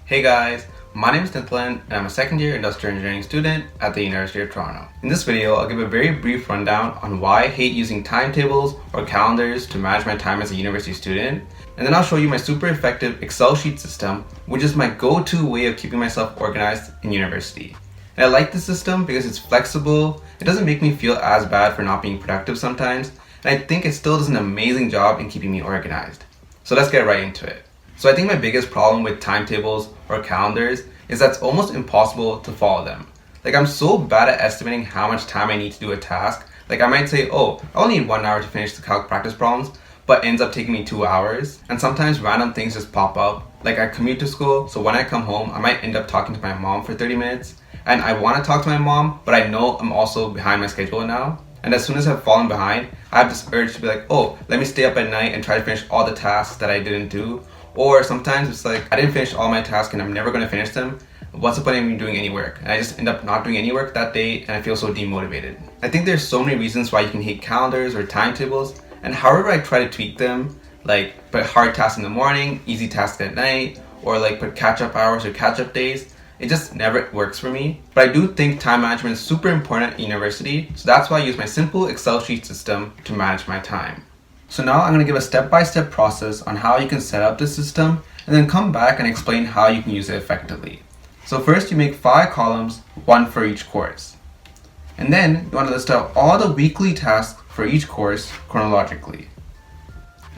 Hey guys, my name is Nithilan and I'm a second year industrial engineering student at the University of Toronto. In this video, I'll give a very brief rundown on why I hate using timetables or calendars to manage my time as a university student, and then I'll show you my super effective Excel sheet system, which is my go-to way of keeping myself organized in university. And I like this system because it's flexible, it doesn't make me feel as bad for not being productive sometimes, and I think it still does an amazing job in keeping me organized. So let's get right into it. So I think my biggest problem with timetables or calendars is that it's almost impossible to follow them. Like, I'm so bad at estimating how much time I need to do a task. Like, I might say, oh, I'll need 1 hour to finish the calc practice problems, but ends up taking me 2 hours. And sometimes random things just pop up. Like, I commute to school, so when I come home, I might end up talking to my mom for 30 minutes. And I want to talk to my mom, but I know I'm also behind my schedule now. And as soon as I've fallen behind, I have this urge to be like, oh, let me stay up at night and try to finish all the tasks that I didn't do. Or sometimes it's like, I didn't finish all my tasks and I'm never going to finish them. What's the point of me doing any work? And I just end up not doing any work that day and I feel so demotivated. I think there's so many reasons why you can hate calendars or timetables, and however I try to tweak them, like put hard tasks in the morning, easy tasks at night, or like put catch-up hours or catch-up days, it just never works for me. But I do think time management is super important at university, so that's why I use my simple Excel sheet system to manage my time. So now I'm going to give a step-by-step process on how you can set up this system and then come back and explain how you can use it effectively. So first you make 5 columns, 1 for each course. And then you want to list out all the weekly tasks for each course chronologically.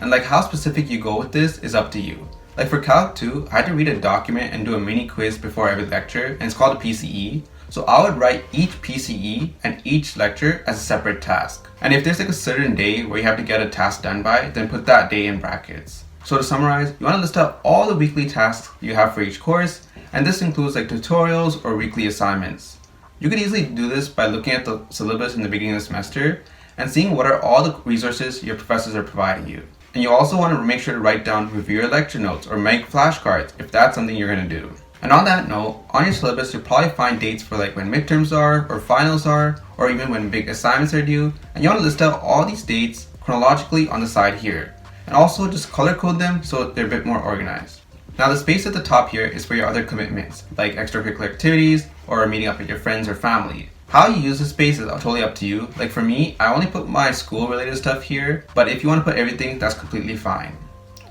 And like how specific you go with this is up to you. Like for Calc 2, I had to read a document and do a mini quiz before every lecture, and it's called a PCE. So I would write each PCE and each lecture as a separate task. And if there's like a certain day where you have to get a task done by, then put that day in brackets. So to summarize, you want to list out all the weekly tasks you have for each course, and this includes like tutorials or weekly assignments. You could easily do this by looking at the syllabus in the beginning of the semester and seeing what are all the resources your professors are providing you. And you also want to make sure to write down review your lecture notes or make flashcards if that's something you're going to do. And on that note, on your syllabus you'll probably find dates for like when midterms are, or finals are, or even when big assignments are due, and you want to list out all these dates chronologically on the side here. And also just color code them so they're a bit more organized. Now the space at the top here is for your other commitments, like extracurricular activities or meeting up with your friends or family. How you use the space is totally up to you. Like for me, I only put my school related stuff here, but if you want to put everything, that's completely fine.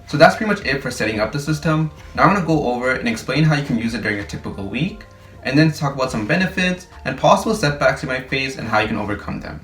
So that's pretty much it for setting up the system. Now I'm going to go over and explain how you can use it during a typical week, and then talk about some benefits and possible setbacks you might face and how you can overcome them.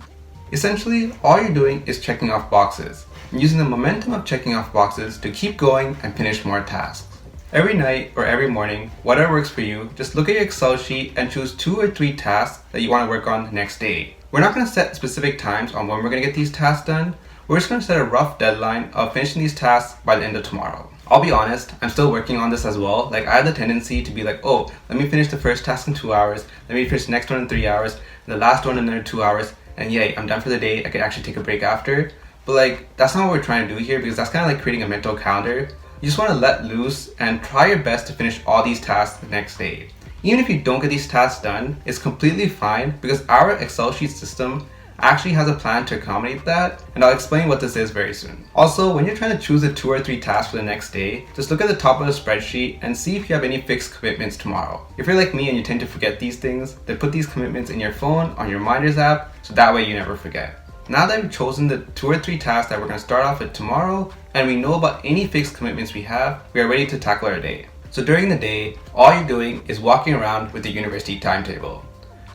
Essentially, all you're doing is checking off boxes, and using the momentum of checking off boxes to keep going and finish more tasks. Every night or every morning, whatever works for you, just look at your Excel sheet and choose 2 or 3 tasks that you want to work on the next day. We're not going to set specific times on when we're going to get these tasks done. We're just going to set a rough deadline of finishing these tasks by the end of tomorrow. I'll be honest, I'm still working on this as well. Like, I have the tendency to be like, oh, let me finish the first task in 2 hours, let me finish the next one in 3 hours, and the last one in another 2 hours, and yay, I'm done for the day. I could actually take a break after. But like, that's not what we're trying to do here, because that's kind of like creating a mental calendar. You just want to let loose and try your best to finish all these tasks the next day. Even if you don't get these tasks done, it's completely fine, because our Excel sheet system actually has a plan to accommodate that, and I'll explain what this is very soon. Also, when you're trying to choose the 2 or 3 tasks for the next day, just look at the top of the spreadsheet and see if you have any fixed commitments tomorrow. If you're like me and you tend to forget these things, then put these commitments in your phone on your reminders app, so that way you never forget. Now that we've chosen the 2 or 3 tasks that we're going to start off with tomorrow, and we know about any fixed commitments we have, we are ready to tackle our day. So during the day, all you're doing is walking around with the university timetable.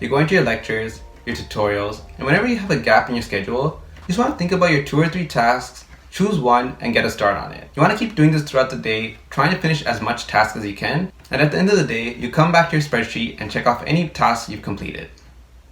You're going to your lectures, your tutorials, and whenever you have a gap in your schedule, you just want to think about your 2 or 3 tasks, choose one, and get a start on it. You want to keep doing this throughout the day, trying to finish as much tasks as you can, and at the end of the day, you come back to your spreadsheet and check off any tasks you've completed.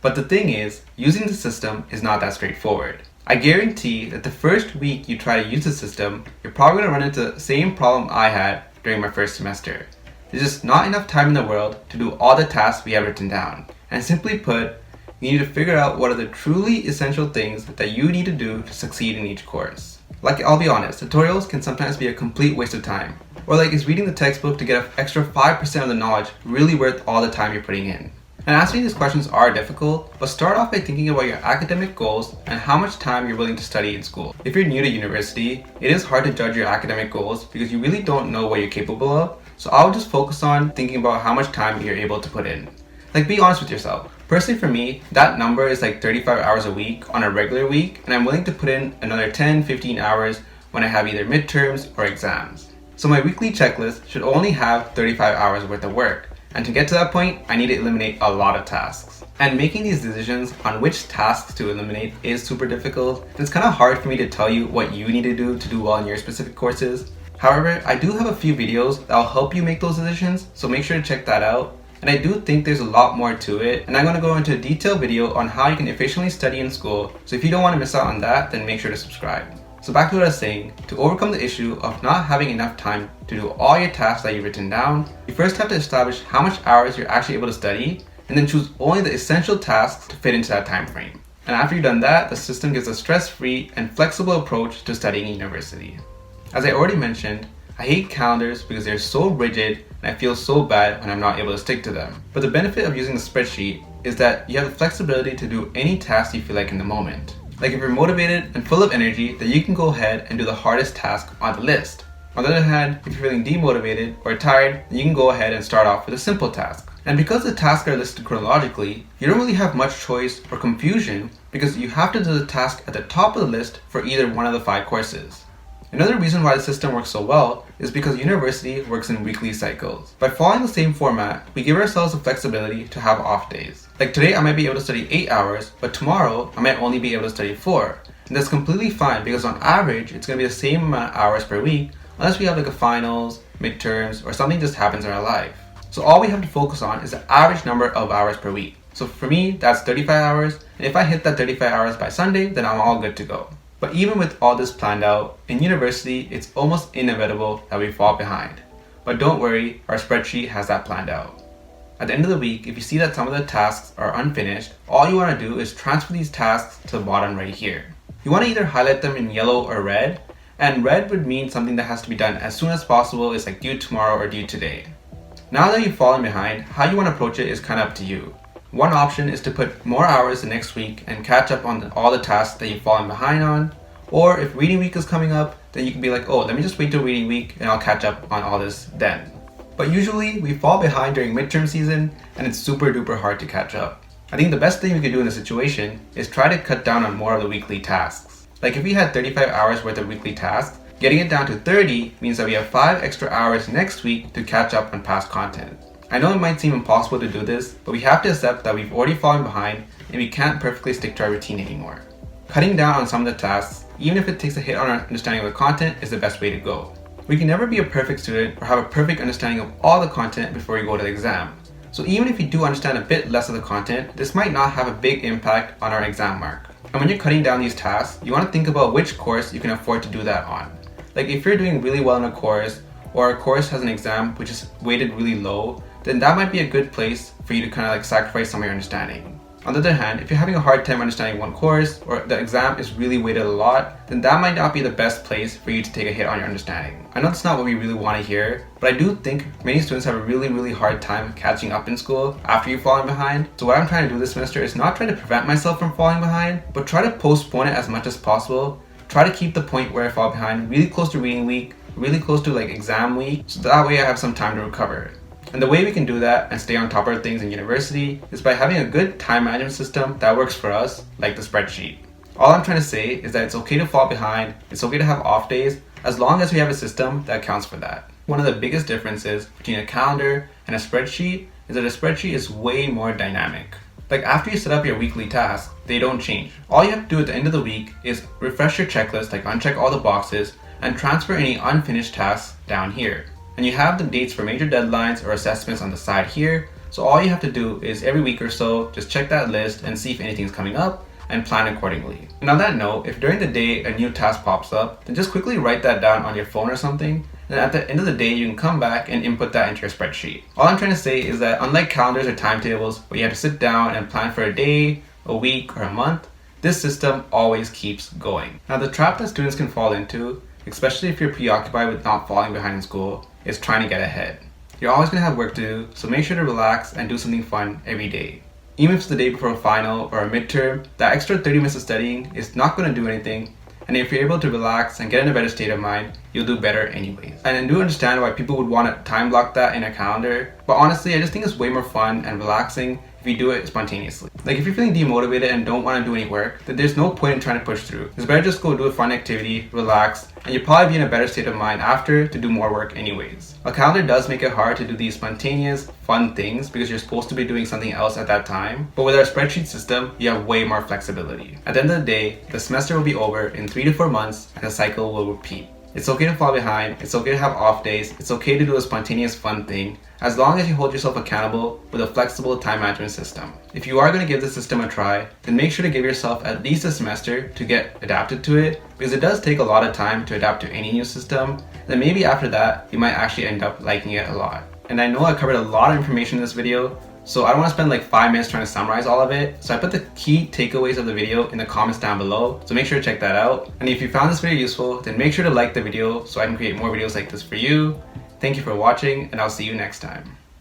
But the thing is, using the system is not that straightforward. I guarantee that the first week you try to use the system, you're probably going to run into the same problem I had during my first semester. There's just not enough time in the world to do all the tasks we have written down. And simply put, you need to figure out what are the truly essential things that you need to do to succeed in each course. Like, I'll be honest, tutorials can sometimes be a complete waste of time. Or like, is reading the textbook to get an extra 5% of the knowledge really worth all the time you're putting in? And answering these questions are difficult, but start off by thinking about your academic goals and how much time you're willing to study in school. If you're new to university, it is hard to judge your academic goals because you really don't know what you're capable of, So I'll just focus on thinking about how much time you're able to put in. Like, be honest with yourself. Personally for me, that number is like 35 hours a week on a regular week, and I'm willing to put in another 10-15 hours when I have either midterms or exams. So my weekly checklist should only have 35 hours worth of work, and to get to that point, I need to eliminate a lot of tasks. And making these decisions on which tasks to eliminate is super difficult, and it's kind of hard for me to tell you what you need to do well in your specific courses. However, I do have a few videos that will help you make those decisions, so make sure to check that out. And I do think there's a lot more to it, and I'm going to go into a detailed video on how you can efficiently study in school, so if you don't want to miss out on that, then make sure to subscribe. So back to what I was saying, to overcome the issue of not having enough time to do all your tasks that you've written down, you first have to establish how much hours you're actually able to study, and then choose only the essential tasks to fit into that time frame. And after you've done that, the system gives a stress-free and flexible approach to studying in university. As I already mentioned, I hate calendars because they're so rigid and I feel so bad when I'm not able to stick to them. But the benefit of using the spreadsheet is that you have the flexibility to do any task you feel like in the moment. Like if you're motivated and full of energy, then you can go ahead and do the hardest task on the list. On the other hand, if you're feeling demotivated or tired, then you can go ahead and start off with a simple task. And because the tasks are listed chronologically, you don't really have much choice or confusion because you have to do the task at the top of the list for either one of the 5 courses. Another reason why the system works so well is because university works in weekly cycles. By following the same format, we give ourselves the flexibility to have off days. Like today I might be able to study 8 hours, but tomorrow I might only be able to study 4. And that's completely fine because on average it's going to be the same amount of hours per week unless we have like a finals, midterms, or something just happens in our life. So all we have to focus on is the average number of hours per week. So for me, that's 35 hours, and if I hit that 35 hours by Sunday, then I'm all good to go. But even with all this planned out, in university, it's almost inevitable that we fall behind. But don't worry, our spreadsheet has that planned out. At the end of the week, if you see that some of the tasks are unfinished, all you want to do is transfer these tasks to the bottom right here. You want to either highlight them in yellow or red, and red would mean something that has to be done as soon as possible, is like due tomorrow or due today. Now that you've fallen behind, how you want to approach it is kind of up to you. One option is to put more hours the next week and catch up on all the tasks that you've fallen behind on. Or if reading week is coming up, then you can be like, oh, let me just wait till reading week and I'll catch up on all this then. But usually we fall behind during midterm season and it's super duper hard to catch up. I think the best thing we could do in this situation is try to cut down on more of the weekly tasks. Like if we had 35 hours worth of weekly tasks, getting it down to 30 means that we have 5 extra hours next week to catch up on past content. I know it might seem impossible to do this, but we have to accept that we've already fallen behind and we can't perfectly stick to our routine anymore. Cutting down on some of the tasks, even if it takes a hit on our understanding of the content, is the best way to go. We can never be a perfect student or have a perfect understanding of all the content before we go to the exam. So even if you do understand a bit less of the content, this might not have a big impact on our exam mark. And when you're cutting down these tasks, you want to think about which course you can afford to do that on. Like if you're doing really well in a course, or a course has an exam which is weighted really low, then that might be a good place for you to kind of like sacrifice some of your understanding. On the other hand, if you're having a hard time understanding one course, or the exam is really weighted a lot, then that might not be the best place for you to take a hit on your understanding. I know that's not what we really want to hear, but I do think many students have a really hard time catching up in school after you've fallen behind. So what I'm trying to do this semester is not try to prevent myself from falling behind, but try to postpone it as much as possible. Try to keep the point where I fall behind really close to reading week, really close to like exam week, so that way I have some time to recover. And the way we can do that and stay on top of things in university is by having a good time management system that works for us, like the spreadsheet. All I'm trying to say is that it's okay to fall behind, it's okay to have off days, as long as we have a system that accounts for that. One of the biggest differences between a calendar and a spreadsheet is that a spreadsheet is way more dynamic. Like after you set up your weekly tasks, they don't change. All you have to do at the end of the week is refresh your checklist, like uncheck all the boxes, and transfer any unfinished tasks down here. And you have the dates for major deadlines or assessments on the side here, so all you have to do is every week or so, just check that list and see if anything's coming up and plan accordingly. And on that note, if during the day a new task pops up, then just quickly write that down on your phone or something, and at the end of the day you can come back and input that into your spreadsheet. All I'm trying to say is that unlike calendars or timetables where you have to sit down and plan for a day, a week, or a month, this system always keeps going. Now the trap that students can fall into, especially if you're preoccupied with not falling behind in school, is trying to get ahead. You're always going to have work to do, so make sure to relax and do something fun every day. Even if it's the day before a final or a midterm, that extra 30 minutes of studying is not going to do anything, And if you're able to relax and get in a better state of mind, you'll do better anyways. And I do understand why people would want to time block that in a calendar, but honestly, I just think it's way more fun and relaxing if you do it spontaneously. Like if you're feeling demotivated and don't want to do any work, then there's no point in trying to push through. It's better just go do a fun activity, relax, and you'll probably be in a better state of mind after to do more work anyways. A calendar does make it hard to do these spontaneous, fun things because you're supposed to be doing something else at that time. But with our spreadsheet system, you have way more flexibility. At the end of the day, the semester will be over in 3 to 4 months and the cycle will repeat. It's okay to fall behind, it's okay to have off days, it's okay to do a spontaneous fun thing, as long as you hold yourself accountable with a flexible time management system. If you are going to give the system a try, then make sure to give yourself at least a semester to get adapted to it, because it does take a lot of time to adapt to any new system. Then maybe after that, you might actually end up liking it a lot. And I know I covered a lot of information in this video, so I don't want to spend like 5 minutes trying to summarize all of it. So I put the key takeaways of the video in the comments down below. So make sure to check that out. And if you found this video useful, then make sure to like the video so I can create more videos like this for you. Thank you for watching, and I'll see you next time.